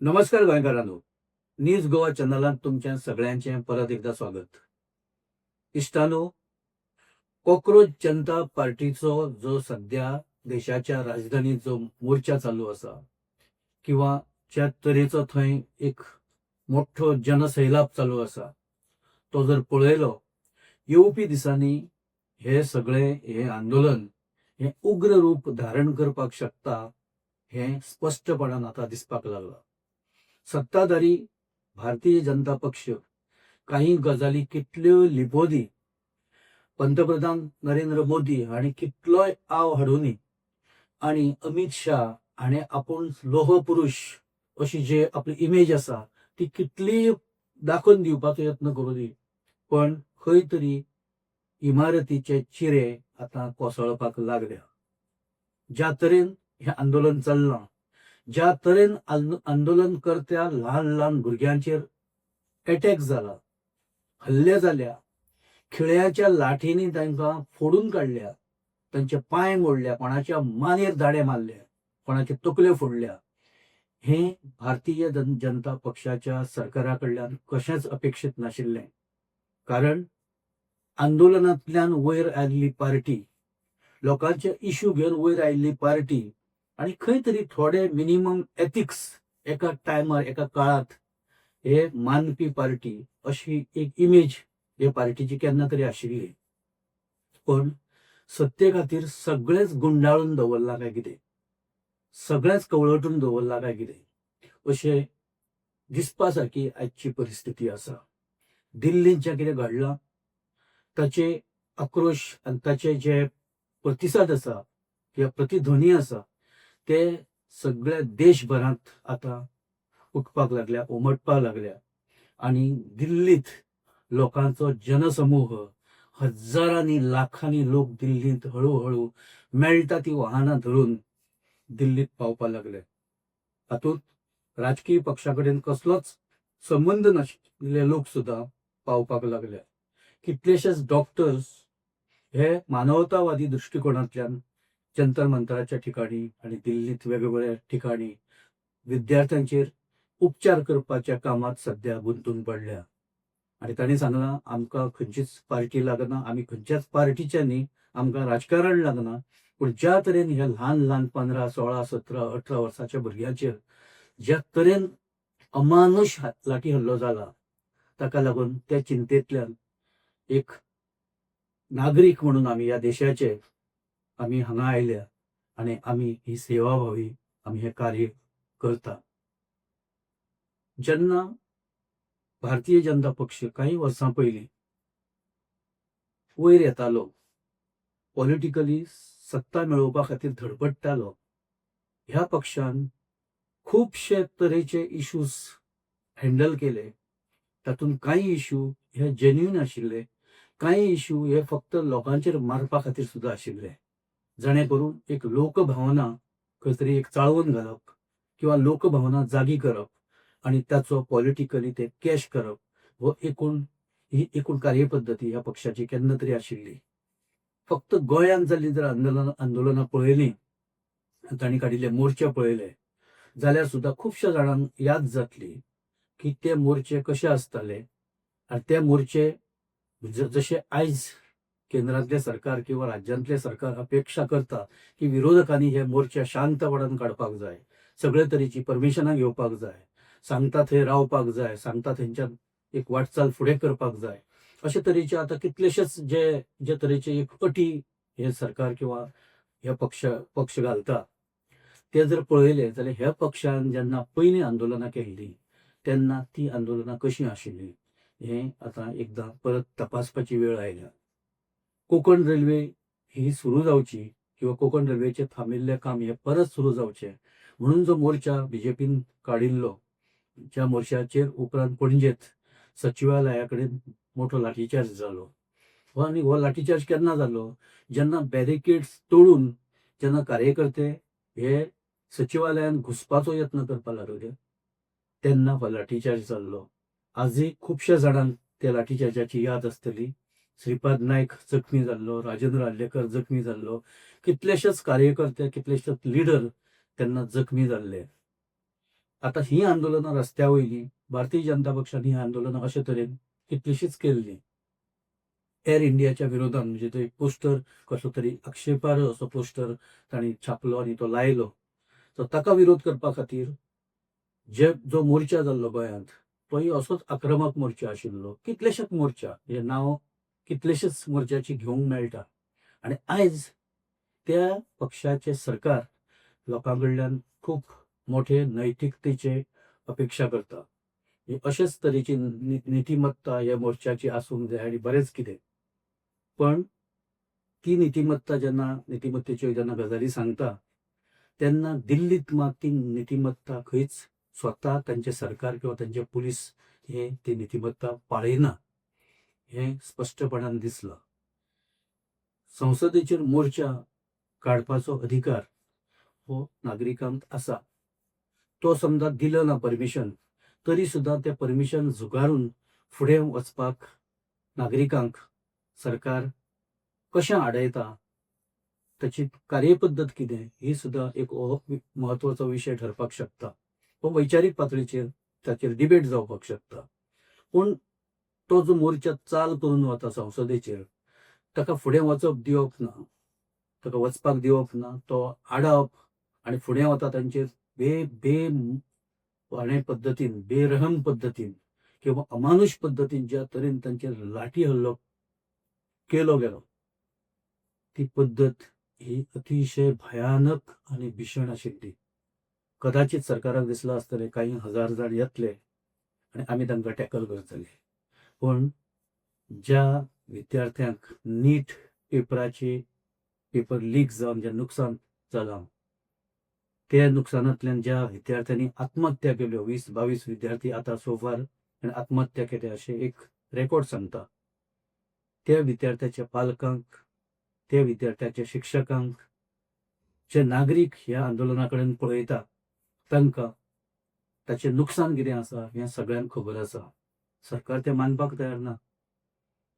नमस्कार गोंयकारांनो. न्यूज गोवा चॅनलात तुमच्या सगळ्यांचे परत एकदा स्वागत. इश्टानो, कॉक्रोच जनता पार्टीचो जो सध्या देशाच्या राजधानीत जो मोर्चा चालू असा किंवा ज्या तरेचो थंय एक मोठो जनसैलाब चालू असा, तो जर पळयलो येवपी दिसांनी हे आंदोलन हे उग्र रूप धारण करपाक शकता हे स्पष्टपणान आता दिसपाक लागला. सत्ताधारी भारतीय जनता पक्ष काही गजाली कितल्यो लिपोदी पंतप्रधान नरेंद्र मोदी हांणी कितलोय आव हाडूनी आणि अमित शाह हाणें आपूण लोह पुरुष अशी जे आपली इमेज असा ती कितली दाखोवन दिवपाचो यत्न करूनी, पण खंय तरी इमारतीचे चिरे आता कोसळपाक लागल्या. ज्या तरेन हे आंदोलन चल्लां, ज्या तरेन आंदोलनकर्त्या ल्हान ल्हान भुरग्यांचेर अटॅक जाला, हल्ले जाल्या, खिळ्याच्या लाठींनी तांकां फोडून काडल्या, तांचे पांय मोडल्या, कोणाच्या मानेर दाडे मारले, कोणाचे तकल्यो फोडल्या, हे भारतीय जनता पक्षाच्या सरकारा कडल्यान कशेंच अपेक्षित नाशिल्लें. कारण आंदोलनांतल्यान वयर आयिल्ली पार्टी, लोकांचे इश्यू घेवन वयर आयिल्ली पार्टी आणि खंय तरी थोडे मिनिमम एथिक्स एका टायमार एका काळात हे मानपी पार्टी अशी एक इमेज हे पार्टीची केन्ना तरी आशिल्ली. पण सत्ते खातीर सगळेच गुंडाळून दवरला काय कितें, सगळेच कवळटून दवरला काय कितें अशें दिसपा सारकी आजची परिस्थिती आसा. दिल्लींत जें कितें घडलां ताचे आक्रोश आनी ताचे जे प्रतिसाद आसा किंवा प्रतिध्वनी आसा ते सगळ्या देशभरांत आता उठपाक लागल्या, उमटपाक लागल्या. आणि दिल्लीत लोकांचो जनसमूह हजारांनी लाखांनी लोक दिल्लीत हळूहळू मेळटा ती वाहनां धरून दिल्लीत पावपाक लागले. हातूंत राजकीय पक्षा कडेन कसलोच संबंध नाशिल्ले लोक सुद्धा पावपाक लागले. कितलेशेच डॉक्टर्स हे मानवतावादी दृष्टिकोनांतल्यान जंतर मंतराच्या ठिकाणी आणि दिल्लीत वेगवेगळ्या ठिकाणी विद्यार्थ्यांचेर उपचार करपाच्या कामात सध्या गुंतून पडल्या. आणि तांणी सांगलां, आमकां खंयचीच पार्टी लागना, आमी खंयच्याच पार्टीचे न्ही, आमकां राजकारण लागना, पूण ज्या तरेन हे ल्हान ल्हान 15, 16, 17, 18 वर्साच्या भुरग्यांचेर ज्या तरेन अमानुष लाठी हल्लो जाला ताका लागून त्या चिंतेंतल्यान एक नागरीक म्हणून आमी ह्या देशाचे आमी हांगा आयल्या आणि आमी ही सेवाभावी आमी हे कार्य करता. जेन्ना भारतीय जनता पक्ष काही वर्सां पयलीं वयर येतालो, पॉलिटिकली सत्ता मेळोवपा खातीर धडपडटालो, ह्या पक्षान खुबशे तरेचे इश्यूज हँडल केले. तातूंत काही इश्यू हे जेन्युइन आशिल्ले, काही इश्यू हे फक्त लोकांचेर मारपा खातीर सुद्धा आशिल्ले. जेणे करून एक लोकभावना खंय तरी एक चाळवून घालप किंवा लोकभावना जागी करप आणि त्याचो पॉलिटिकली ते कॅश करप हो ही एकूण कार्यपद्दती ह्या पक्षाची केन्ना तरी आशिल्ली. फक्त गोंयांत जाल्ली जर आंदोलनां पळयलीं, तांणी काडिल्ले मोर्चे पळयले जाल्यार सुद्धा खुबश्या जाणांक याद जातली की ते मोर्चे कशे आसताले. आनी ते मोर्चे जशे आयज केंद्रांतले सरकार किंवा राज्यांतले सरकार अपेक्षा करता की विरोधकांनी हे मोर्चे शांतपणान काडपाक जाय, सगळे तरेची परमिशनां घेवपाक जाय, सांगता थंय रावपाक जाय, सांगता थंयच्यान एक वाटचाल फुडें करपाक जाय, अशे तरेचे आता कितलेशेच जे तरेचे एक अटी हे सरकार किंवा हे पक्ष घालता ते जर पळयले जाल्यार ह्या पक्षान जेन्ना पयलीं आंदोलनां केल्लीं तेन्ना ती आंदोलनां कशीं आशिल्लीं हें आता एकदां परत तपासपाची वेळ आयल्या. कोकण रेल्वे ही सुरू जावची किंवा कोकण रेल्वेचे थांबिल्ले काम हे परत सुरू जावचे म्हणून जो मोर्चा बीजेपीन काडिल्लो, ज्या मोर्चाचेर उपरांत पणजेत सचिवालया कडेन मोठो लाठीचार्ज जालो. आणि हो लाठीचार्ज केन्ना जालो, जेन्ना बॅरिकेड्स तोडून जेन्ना कार्यकर्ते हे सचिवालयान घुसपाचो यत्न करपाक लागले तेन्ना हो लाठीचार्ज जाल्लो. आजय खुबश्या जाणांक त्या लाठीचार्जाची याद आसतली. श्रीपाद नायक जखमी जाल्लो, राजेंद्र आर्लेकर जखमी जाल्लो, कितलेशेच कार्यकर्ते, कितलेशेच लिडर तेन्ना जखमी जाल्ले. आता ही आंदोलनां रस्त्या वयलीं भारतीय जनता पक्षान ही आंदोलनां अशे तरेन कितलीशींच केल्लीं. एअर इंडियाच्या विरोधात म्हणजे तो एक पोस्टर कसलो तरी आक्षेपार्ह असो पोस्टर तांणी छापलो आनी तो लायलो. तर ताका विरोध करपा खातीर जो मोर्चा जाल्लो गोंयांत तोय असोच आक्रमक मोर्चा आशिल्लो. कितलेशेच मोर्चा हे नांव कितलेशेच मोर्चाची घेवंक मेळटा. आनी आयज त्या पक्षाचे सरकार लोकां कडल्यान खूब मोठे नैतिकतेचे अपेक्षा करता. ही अशेच तरेची नितिमत्ता ह्या मोर्चाची आसूंक जाय आनी बरेंच कितें. पण ती नितिमत्तेच्यो जेन्ना गजाली सांगता तेन्ना दिल्लीत मात ती नितिमत्ता खंयच स्वता तांचे सरकार किंवा तांचे पुलीस हे ती नितिमत्ता पाळयना हें स्पश्टपणान दिसलां. संसदेचेर मोर्चा काडपाचो अधिकार हो नागरिकांक आसा. तो समजा दिलो ना परमिशन तरी सुद्दां तें परमिशन झुगारून फुडें वचपाक नागरिकांक सरकार कशें आडयता, ताची कार्यपद्दत कितें ही सुद्दां एक म्हत्वाचो विशय ठरपाक शकता. तो वैचारीक पातळीचेर ताचेर डिबेट जावपाक शकता. पूण तो जो मोर्चा चाल करून वता संसदेचेर ताका फुडें वचप दिवप ना, ताका वचपाक दिवप ना, तो आडप आनी फुडें वता तांचेर बेवाणे पद्दतीन बेरहम पद्दतीन किंवा अमानुश पद्दतीन ज्या तरेन तांचेर लाठी हल्लो केलो गेलो ती पद्दत ही अतिशय भयानक आनी भिशण आशिल्ली. कदाचित सरकाराक दिसला आसतलें काही हजार जाण येतले आनी आमी तांकां टॅकल करतले. पण ज्या विद्यार्थ्यांक नीट पेपर लीक जावन जें नुकसान जालां त्या नुकसानांतल्यान ज्या विद्यार्थ्यांनी आत्महत्या केल्यो 20-22 विद्यार्थी आतां सोफार आत्महत्या केल्या अशें एक रेकॉर्ड सांगता. त्या विद्यार्थ्याच्या पालकांक, त्या विद्यार्थ्याच्या शिक्षकांक, जे नागरीक ह्या आंदोलना कडेन पळयता तांकां ताचें नुकसान कितें आसा हें सगळ्यांक खबर आसा. सरकार तें मानपाक तयार ना.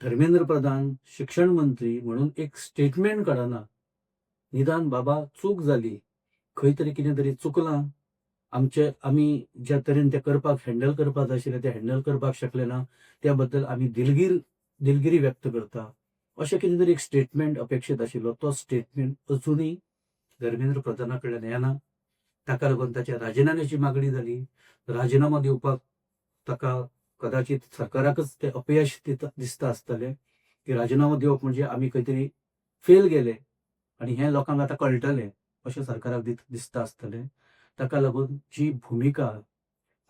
धर्मेंद्र प्रधान शिक्षण मंत्री म्हणून एक स्टेटमेंट काडना. निदान बाबा चूक जाली, खंय तरी कितें तरी चुकलां, आमी ज्या तरेन तें करपाक हँडल करपाक जाय आशिल्लें तें हँडल करपाक शकले ना त्या बद्दल आमी दिलगिरी व्यक्त करता अशें कितें तरी एक स्टेटमेंट अपेक्षीत आशिल्लो. तो स्टेटमेंट अजुनूय धर्मेंद्र प्रधाना कडल्यान येना. ताका लागून ताच्या राजिनाम्याची मागणी जाली. राजिनामा दिवपाक ताका कदाचित सरकाराकच तें अपयश दिसता आसतलें की राजिनामा दिवप म्हणजे आमी खंय तरी फेल गेले आनी हें लोकांक आतां कळटलें अशें सरकाराक दिसता आसतलें. ताका लागून जी भुमिका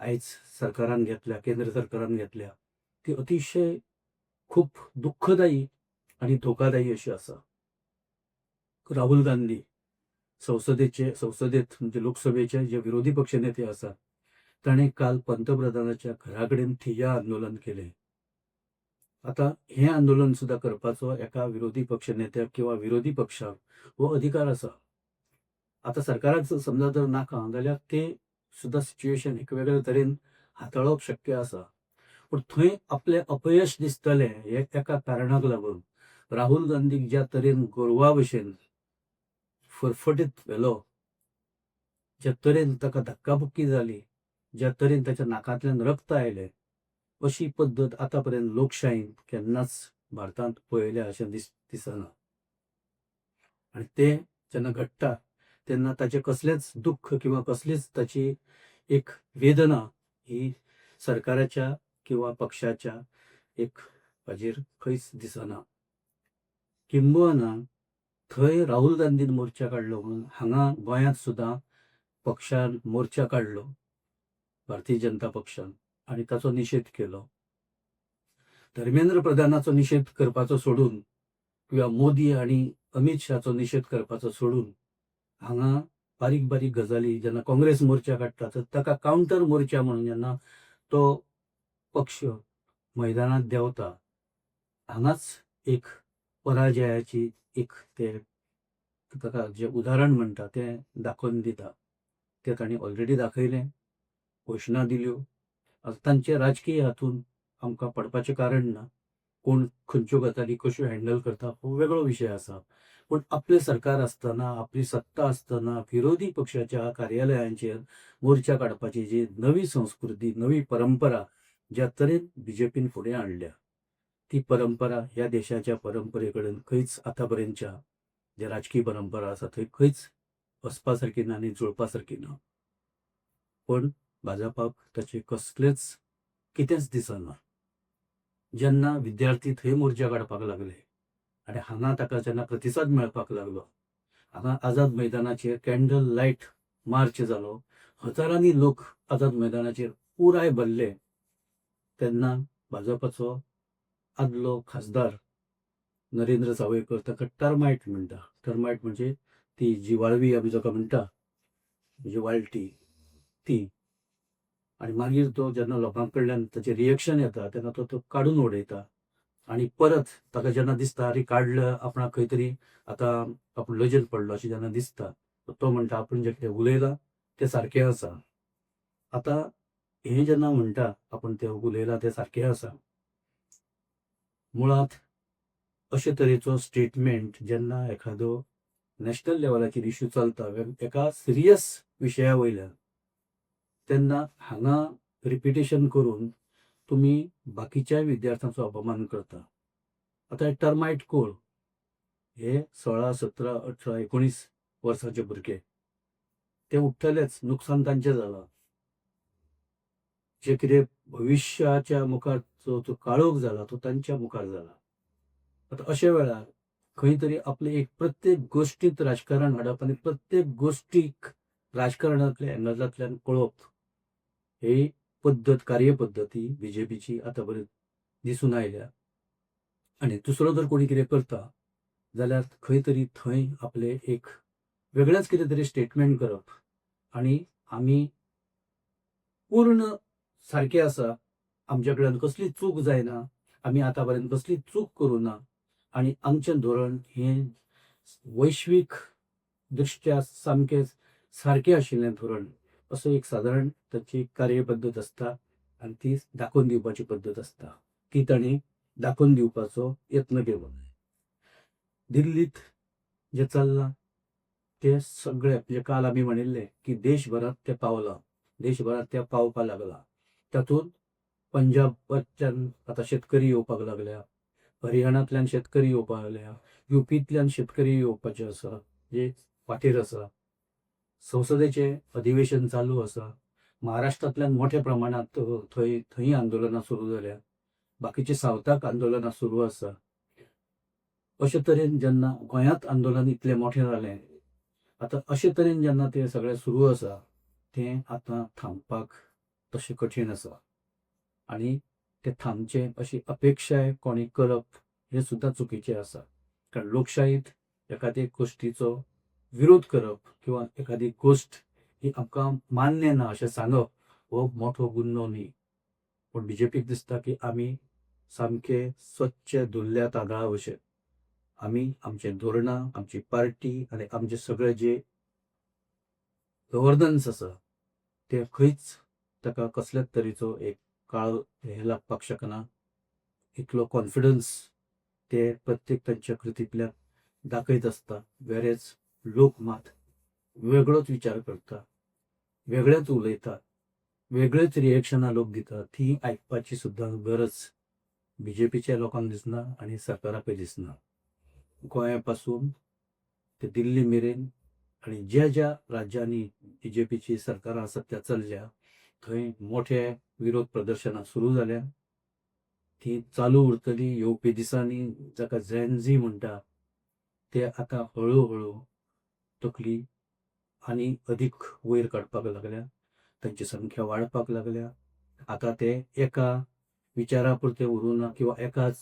आयज सरकारान घेतल्या, केंद्र सरकारान घेतल्या ती अतिशय खूब दुःखदायी आनी धोकादायी अशी आसा. राहुल गांधी संसदेत म्हणजे लोकसभेचे जे विरोधी पक्ष नेते आसात ताणें काल पंतप्रधानाच्या घरा कडेन ठिय्या आंदोलन केलें. आता हें आंदोलन सुद्दां करपाचो एका विरोधी पक्ष नेत्याक किंवा विरोधी पक्षाक हो अधिकार आसा. आता सरकाराक समजा जर नाका जाल्यार ते सुद्दां सिच्युएशन एक वेगळ्या तरेन हाताळप शक्य आसा. पण थंय आपलें अपयश दिसतलें हे एका कारणाक लागून राहुल गांधीक ज्या तरेन गोरवा भशेन फरफटीत व्हेलो, ज्या तरेन ताका धक्काबुक्की जाली, ज्या तरेन ताच्या नाकांतल्यान रक्त आयलें अशी पद्दत आतां पर्यंत लोकशायेन केन्नाच भारतांत पळयल्या अशें दिसना. आनी तें जेन्ना घडटा तेन्ना ताचें कसलेंच दुख्ख किंवा कसलीच ताची एक वेदना ही सरकाराच्या किंवा पक्षाच्या एक हाजेर खंयच दिसना. किंबहुना थंय राहुल गांधीन मोर्चा काडलो म्हणून हांगा गोंयांत सुद्दां पक्षान मोर्चा काडलो, भारतीय जनता पक्षान, आनी ताचो निशेध केलो. धर्मेंद्र प्रधानाचो निशेध करपाचो सोडून किंवा मोदी आनी अमित शाहचो निशेध करपाचो सोडून हांगा बारीक बारीक गजाली जेन्ना काँग्रेस मोर्चा काडटा तर ताका कावंटर मोर्चा म्हणून जेन्ना तो पक्ष मैदानात देंवता हांगाच एक पराजयाची एक ते ताका जे उदाहरण म्हणटा तें दाखोवन दिता. तें तांणी ऑलरेडी दाखयलें, घोशणा दिल्यो. तांचे राजकीय हातून आमकां पडपाचें कारण ना. कोण खंयच्यो गजाली कश्यो हँडल करता हो वेगळो विशय आसा. पूण आपलें सरकार आसतना, आपली सत्ता आसतना विरोधी पक्षाच्या कार्यालयांचेर मोर्चा काडपाची जी नवी संस्कृती, नवी परंपरा ज्या तरेन बीजेपीन फुडें हाडल्या, ती परंपरा ह्या देशाच्या परंपरे कडेन खंयच आतां पर्यंतच्या जे राजकीय परंपरा आसा थंय खंयच वचपा सारकी ना आनी जुळपा सारकी ना. पण भाजपाक ताचे कसलेच कितेंच दिसना. जेन्ना विद्यार्थी थंय मोर्चा काडपाक लागले आनी हांगा ताका जेन्ना प्रतिसाद मेळपाक लागलो, हांगा आझाद मैदानाचेर कॅन्डल लायट मार्च जालो, हजारांनी लोक आझाद मैदानाचेर पुराय भरले, तेन्ना भाजपाचो आदलो खासदार नरेंद्र सावयकर ताका टर्मायट म्हणटा. टर्मायट म्हणजे ती जिवाळवी आमी जाका म्हणटा, म्हणजे वाळटी ती. आनी मागीर तो जेन्ना लोकां कडल्यान ताचें रिएक्शन येता तेन्ना तो काडून उडयता. आनी परत ताका जेन्ना दिसता अरे काडलं आपणाक खंय तरी आतां आपूण लजेर पडलो अशें जेन्ना दिसता, तो म्हणटा आपूण जें कितें उलयलां तें सारकें आसा. आतां हें जेन्ना म्हणटा आपूण तें उलयलां तें सारकें आसा, मुळात अशे तरेचो स्टेटमेंट जेन्ना एखादो नॅशनल लेवलाचेर इश्यू चलता एका सिरियस विशया वयल्यान, तेन्ना हांगा रिपिटेशन करून तुमी बाकीच्या विद्यार्थ्यांचो अपमान करता. आतां टर्मायट कोण? हे 16, 17, 18, 19 वर्साचे भुरगे, ते उठ्ठलेच, नुकसान तांचें जालां. जे कितें भविश्याच्या मुखार जो काळोख जाला तो तांच्या मुखार जाला. आतां अशे वेळार खंय तरी आपले एक प्रत्येक गोश्टींत राजकारण हाडप आनी प्रत्येक गोश्टीक राजकारणांतल्या एंगलांतल्यान पळोवप, ही पद्दत, कार्यपद्दती बीजेपीची आतां पर्यंत दिसून आयल्या. आनी दुसरो जर कोणी कितें करता जाल्यार खंय तरी थंय आपले एक वेगळेच कितें तरी स्टेटमेंट करप आनी आमी पूर्ण सारके आसा, आमचे कडल्यान कसली चूक जायना, आमी आतां पर्यंत कसली चूक करूं ना आनी आमचें धोरण हें वैश्वीक दृश्ट्या सामकें सारकें आशिल्लें धोरण, असो एक सादारण ताची कार्यपद्दत आसता आनी ती दाखोवन दिवपाची पद्दत आसता. ती ताणें दाखोवन दिवपाचो यत्न केलो. दिल्लीत जें चल्लां तें सगळें म्हणजे काल आमी म्हणिल्लें की देशभरांत तें पावलां, देशभरांत तें पावपा लागलां. तातूंत पंजाबाच्यान आतां शेतकरी येवपाक लागल्या, हरियाणांतल्यान शेतकरी येवपाक लागल्या, युपींतल्यान शेतकरी येवपाचे आसा, जे वाटेर आसा. संसदेचें अधिवेशन चालू आसा. महाराष्ट्रांतल्यान मोठ्या प्रमाणांत थंय आंदोलनां सुरू जाल्या. बाकीचे सावथाक आंदोलनां सुरू आसा. अशे तरेन जेन्ना गोंयांत आंदोलन इतलें मोठें जालें, आतां अशे तरेन जेन्ना तें सगळें सुरू आसा, तें आतां थांबपाक तशें कठीण आसा. आनी तें थांबचें अशी अपेक्षाय कोणी करप हें सुद्दां चुकीचें आसा. कारण लोकशायेंत एखादे गोश्टीचो विरोध करप किंवा एखादी गोश्ट ही आमकां मान्य ना अशें सांगप हो मोठो गुन्नो न्ही. पूण बीजेपीक दिसता की आमी सामके स्वच्छ धुल्ल्या तांदळा भशेन आमी आमचें धोरणां, आमची पार्टी आनी आमचे सगळे जे गव्हर्नन्स आसा ते खंयच ताका कसल्याच तरेचो एक काळ हें लागपाक शकना. इतलो कॉन्फिडन्स ते प्रत्येक तांच्या कृतींतल्यान दाखयत आसता. वेरेज लोक मात वेगळोच विचार करता, वेगळेच उलयता, वेगळेच रिएक्शनां लोक दितात. ती आयकपाची सुद्दां गरज बीजेपीच्या लोकांक दिसना आनी सरकाराकय दिसना. गोंया पासून ते दिल्ली मेरेन आनी ज्या ज्या राज्यांनी बीजेपीची सरकारां सध्या चल्ल्या थंय मोठे विरोध प्रदर्शनां सुरू जाल्या. ती चालू उरतली येवपी दिसांनी. जाका झॅन-झी म्हणटा ते आतां हळू तकली आनी अदीक वयर काडपाक लागल्या. तांची संख्या वाडपाक लागल्या. आतां ते एका विचारा पुरते उरूना किंवा एकाच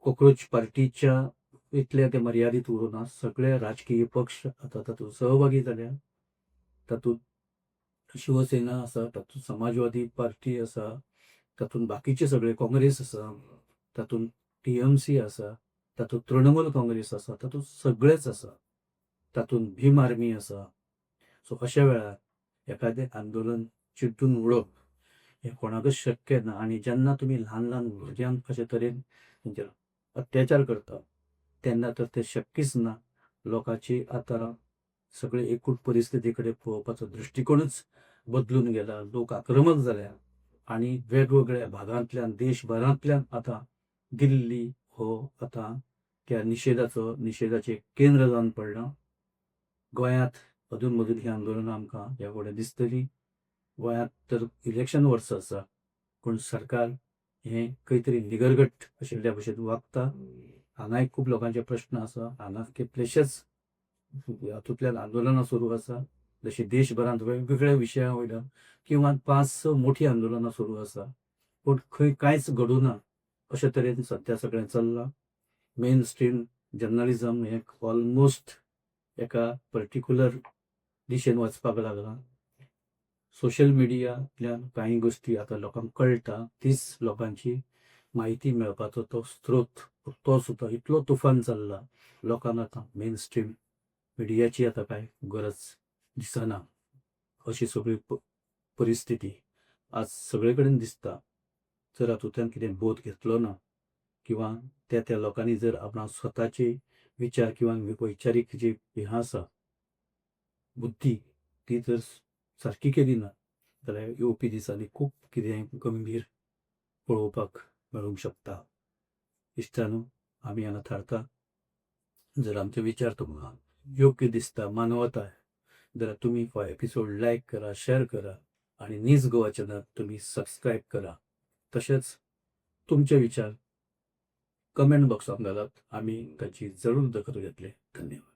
कॉक्रोच पार्टीच्या इतले ते मर्यादीत उरूना. सगळे राजकीय पक्ष आतां तातूंत सहभागी जाल्या. तातूंत शिवसेना आसा, तातूंत समाजवादी पार्टी आसा, तातूंत बाकीचे सगळे काँग्रेस आसा, तातूंत टीएमसी आसा, तातूंत तृणमूल काँग्रेस आसा, तातूंत सगळेच आसा. तातूंत भीम आर्मी आसा. सो अशा वेळार एखादें आंदोलन चिड्डून उडोवप हे कोणाकच शक्य ना. आणि जेन्ना तुम्ही ल्हान ल्हान भुरग्यांक अशे तरेन तेंचेर अत्याचार करता तेन्ना तर ते शक्यच ना. लोकांची आतां सगळे एकूच परिस्थिती कडेन पळोवपाचो दृश्टिकोनच बदलून गेला. लोक आक्रमक जाल्या आणि वेगवेगळ्या भागांतल्यान देशभरांतल्यान आतां दिल्ली हो आतां त्या निशेधाचें केंद्र जावन पडलां. गोंयांत अधून मदीं ही आंदोलनां आमकां ह्या फुडें दिसतलीं. गोंयांत तर इलेक्शन वर्स आसा पूण सरकार हें खंय तरी निगरगट आशिल्ल्या भशेन वागता. हांगाय खूब लोकांचे प्रश्न आसा. हांगा कितलेशेच हातूंतल्यान आंदोलनां सुरू आसा. जशी देशभरांत वेगवेगळ्या विशया वयल्यान किंवा 5-6 मोठी आंदोलनां सुरू आसा पूण खंय कांयच घडूना अशे तरेन सद्या सगळें चल्लां. मेन स्ट्रीम जर्नलिझम हें ऑलमोस्ट एका पर्टिक्युलर दिशेन वचपाक लागलां. सोशल मिडियांतल्यान कांय गोश्टी आतां लोकांक कळटा. तीच लोकांची म्हायती मेळपाचो तो स्त्रोत तो सुद्दां इतलो तुफान चल्ला. लोकांक आतां मेन स्ट्रीम मिडियाची आतां कांय गरज दिसना अशी सगळी परिस्थिती आज सगळे कडेन दिसता. जर हातूंतल्यान कितें बोध घेतलो ना किंवा त्या लोकांनी जर आपणा स्वताचे विचार किंवा वैचारीक जी हें आसा बुद्धी ती जर सारकी केली ना जाल्यार येवपी दिसांनी खूब कितें गंभीर पळोवपाक मेळूंक शकता. इश्टानो, आमी हांगा थारता. जर आमचे विचार तुमकां योग्य दिसता, मानवता जाल्यार तुमी हो एपिसोड लायक करा, शेअर करा आणि न्यूज गोवा चॅनल तुमी सबस्क्रायब करा. तशेंच तुमचे विचार कमेंट बॉक्सांत घालात. आमी ताची जरूर दखल घेतले. धन्यवाद.